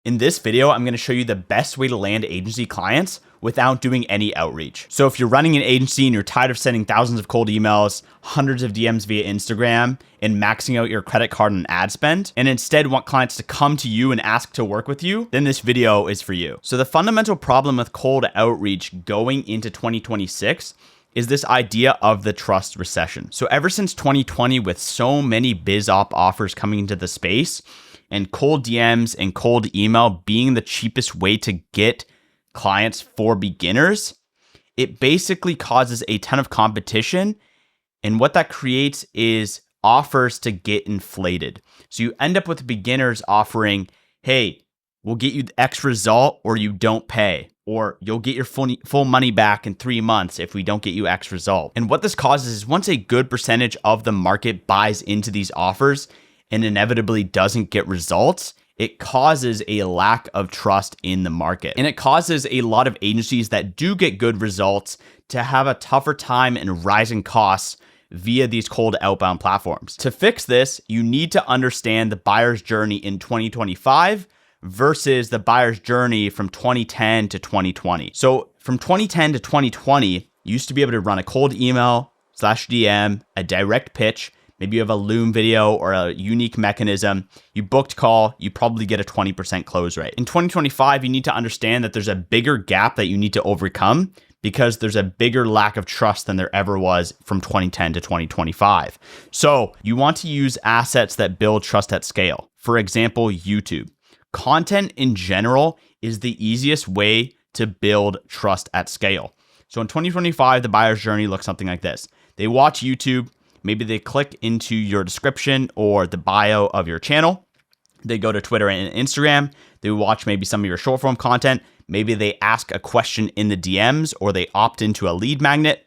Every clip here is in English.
In this video, I'm going to show you the best way to land agency clients without doing any outreach. So if you're running an agency and you're tired of sending thousands of cold emails, hundreds of DMs via Instagram, and maxing out your credit card and ad spend, and instead want clients to come to you and ask to work with you, then this video is for you. So the fundamental problem with cold outreach going into 2026 is this idea of the trust recession. So ever since 2020, with so many biz op offers coming into the space, and cold DMs and cold email being the cheapest way to get clients for beginners, it basically causes a ton of competition. And what that creates is offers to get inflated. So you end up with beginners offering, hey, we'll get you the X result or you don't pay, or you'll get your full money back in 3 months if we don't get you X result. And what this causes is once a good percentage of the market buys into these offers and inevitably doesn't get results, it causes a lack of trust in the market. And it causes a lot of agencies that do get good results to have a tougher time and rising costs via these cold outbound platforms. To fix this, you need to understand the buyer's journey in 2025 versus the buyer's journey from 2010 to 2020. So from 2010 to 2020, you used to be able to run a cold email / DM, a direct pitch. Maybe you have a Loom video or a unique mechanism. You booked call, you probably get a 20% close rate. In 2025, you need to understand that there's a bigger gap that you need to overcome because there's a bigger lack of trust than there ever was from 2010 to 2025. So you want to use assets that build trust at scale. For example, YouTube. Content in general is the easiest way to build trust at scale. So in 2025, the buyer's journey looks something like this. They watch YouTube. Maybe they click into your description or the bio of your channel. They go to Twitter and Instagram. They watch maybe some of your short form content. Maybe they ask a question in the DMs or they opt into a lead magnet.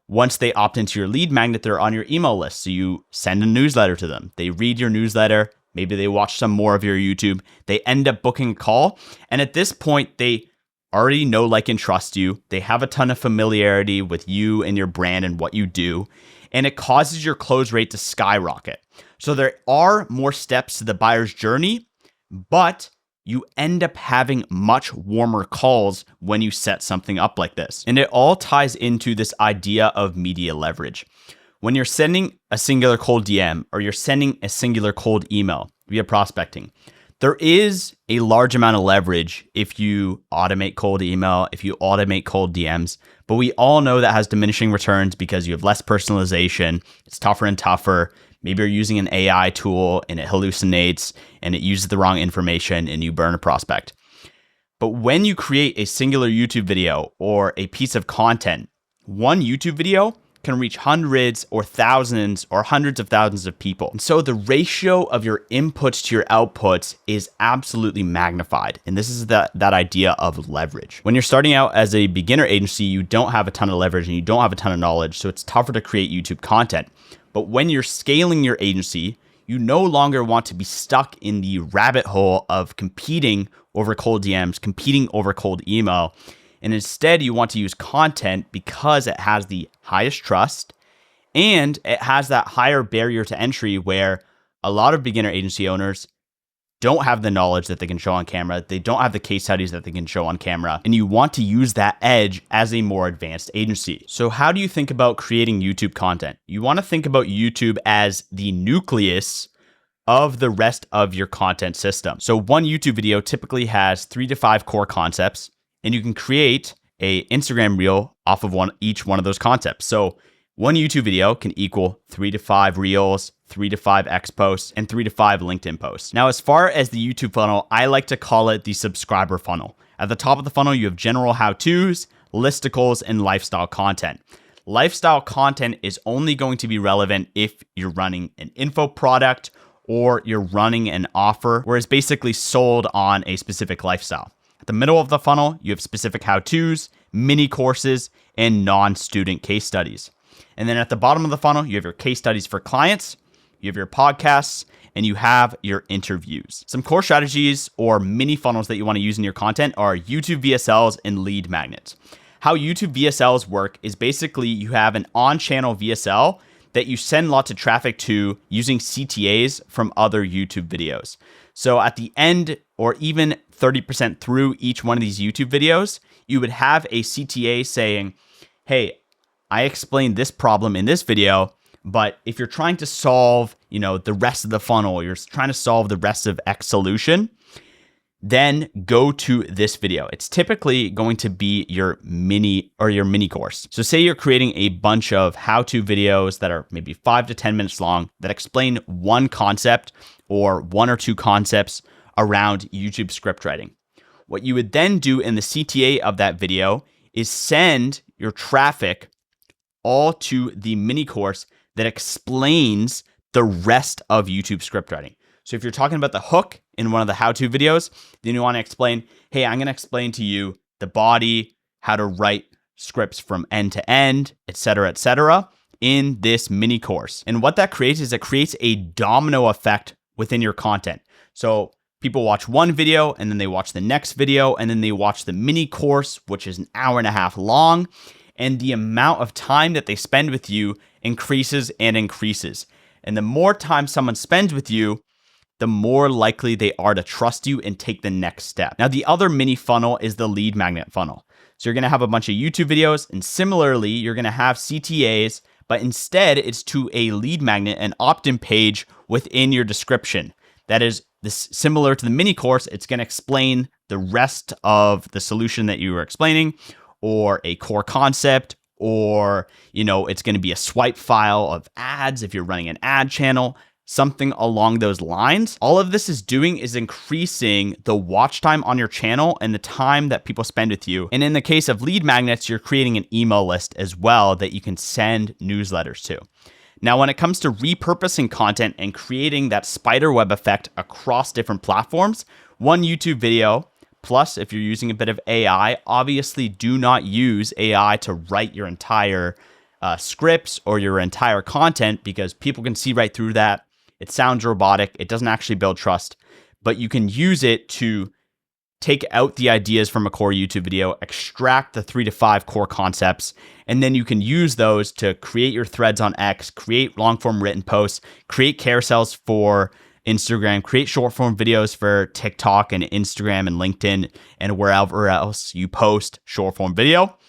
Once they opt into your lead magnet, they're on your email list. So you send a newsletter to them. They read your newsletter. Maybe they watch some more of your YouTube. They end up booking a call. And at this point, they already know, like, and trust you. They have a ton of familiarity with you and your brand and what you do. And it causes your close rate to skyrocket. So there are more steps to the buyer's journey, but you end up having much warmer calls when you set something up like this. And it all ties into this idea of media leverage. When you're sending a singular cold DM or you're sending a singular cold email via prospecting, there is a large amount of leverage if you automate cold email, if you automate cold DMs, but we all know that has diminishing returns because you have less personalization. It's tougher and tougher. Maybe you're using an AI tool and it hallucinates and it uses the wrong information and you burn a prospect. But when you create a singular YouTube video or a piece of content, one YouTube video can reach hundreds or thousands or hundreds of thousands of people. And so the ratio of your inputs to your outputs is absolutely magnified. And this is that idea of leverage. When you're starting out as a beginner agency, you don't have a ton of leverage and you don't have a ton of knowledge. So it's tougher to create YouTube content. But when you're scaling your agency, you no longer want to be stuck in the rabbit hole of competing over cold DMs, competing over cold email. And instead, you want to use content because it has the highest trust and it has that higher barrier to entry where a lot of beginner agency owners don't have the knowledge that they can show on camera. They don't have the case studies that they can show on camera. And you want to use that edge as a more advanced agency. So how do you think about creating YouTube content? You want to think about YouTube as the nucleus of the rest of your content system. So one YouTube video typically has 3 to 5 core concepts. And you can create a Instagram reel off of each one of those concepts. So one YouTube video can equal 3 to 5 reels, 3 to 5 X posts, and 3 to 5 LinkedIn posts. Now, as far as the YouTube funnel, I like to call it the subscriber funnel. At the top of the funnel, you have general how-tos, listicles, and lifestyle content. Lifestyle content is only going to be relevant if you're running an info product or you're running an offer where it's basically sold on a specific lifestyle. At the middle of the funnel, you have specific how-tos, mini courses, and non-student case studies. And then at the bottom of the funnel, you have your case studies for clients, you have your podcasts, and you have your interviews. Some core strategies or mini funnels that you want to use in your content are YouTube VSLs and lead magnets. How YouTube VSLs work is basically you have an on-channel VSL that you send lots of traffic to using CTAs from other YouTube videos. So at the end or even 30% through each one of these YouTube videos, you would have a CTA saying, hey, I explained this problem in this video, but if you're trying to solve, the rest of the funnel, you're trying to solve the rest of X solution, then go to this video. It's typically going to be your mini course. So say you're creating a bunch of how-to videos that are maybe 5 to 10 minutes long that explain one concept or one or two concepts around YouTube script writing. What you would then do in the CTA of that video is send your traffic all to the mini course that explains the rest of YouTube script writing. So if you're talking about the hook in one of the how-to videos, then you want to explain, hey, I'm going to explain to you the body, how to write scripts from end to end, et cetera, in this mini course. And what that creates is it creates a domino effect within your content. So people watch one video and then they watch the next video and then they watch the mini course, which is an hour and a half long. And the amount of time that they spend with you increases and increases. And the more time someone spends with you, the more likely they are to trust you and take the next step. Now, the other mini funnel is the lead magnet funnel. So you're going to have a bunch of YouTube videos, and similarly, you're going to have CTAs, but instead it's to a lead magnet, an opt-in page within your description. That is similar to the mini course. It's going to explain the rest of the solution that you were explaining, or a core concept, or, it's going to be a swipe file of ads if you're running an ad channel, something along those lines. All of this is doing is increasing the watch time on your channel and the time that people spend with you. And in the case of lead magnets, you're creating an email list as well that you can send newsletters to. Now, when it comes to repurposing content and creating that spider web effect across different platforms, one YouTube video, plus if you're using a bit of AI, obviously do not use AI to write your entire scripts or your entire content, because people can see right through that. It sounds robotic. It doesn't actually build trust, but you can use it to take out the ideas from a core YouTube video, extract the 3 to 5 core concepts, and then you can use those to create your threads on X, create long form written posts, create carousels for Instagram, create short form videos for TikTok and Instagram and LinkedIn and wherever else you post short form video.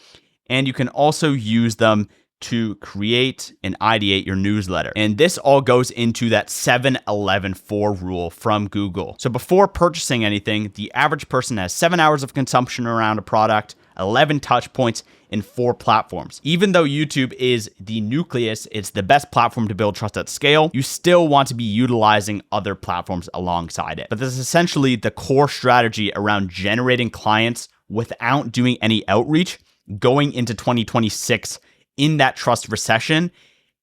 And you can also use them to create and ideate your newsletter. And this all goes into that 7-11-4 rule from Google. So before purchasing anything, the average person has 7 hours of consumption around a product, 11 touch points in 4 platforms. Even though YouTube is the nucleus, it's the best platform to build trust at scale, you still want to be utilizing other platforms alongside it. But this is essentially the core strategy around generating clients without doing any outreach going into 2026 in that trust recession,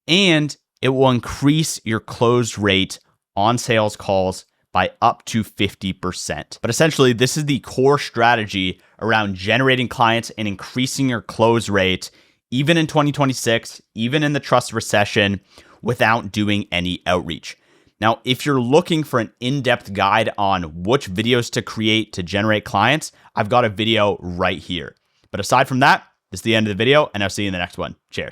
and it will increase your close rate on sales calls by up to 50%. But essentially, this is the core strategy around generating clients and increasing your close rate, even in 2026, even in the trust recession, without doing any outreach. Now, if you're looking for an in-depth guide on which videos to create to generate clients, I've got a video right here. But aside from that, this is the end of the video, and I'll see you in the next one. Cheers.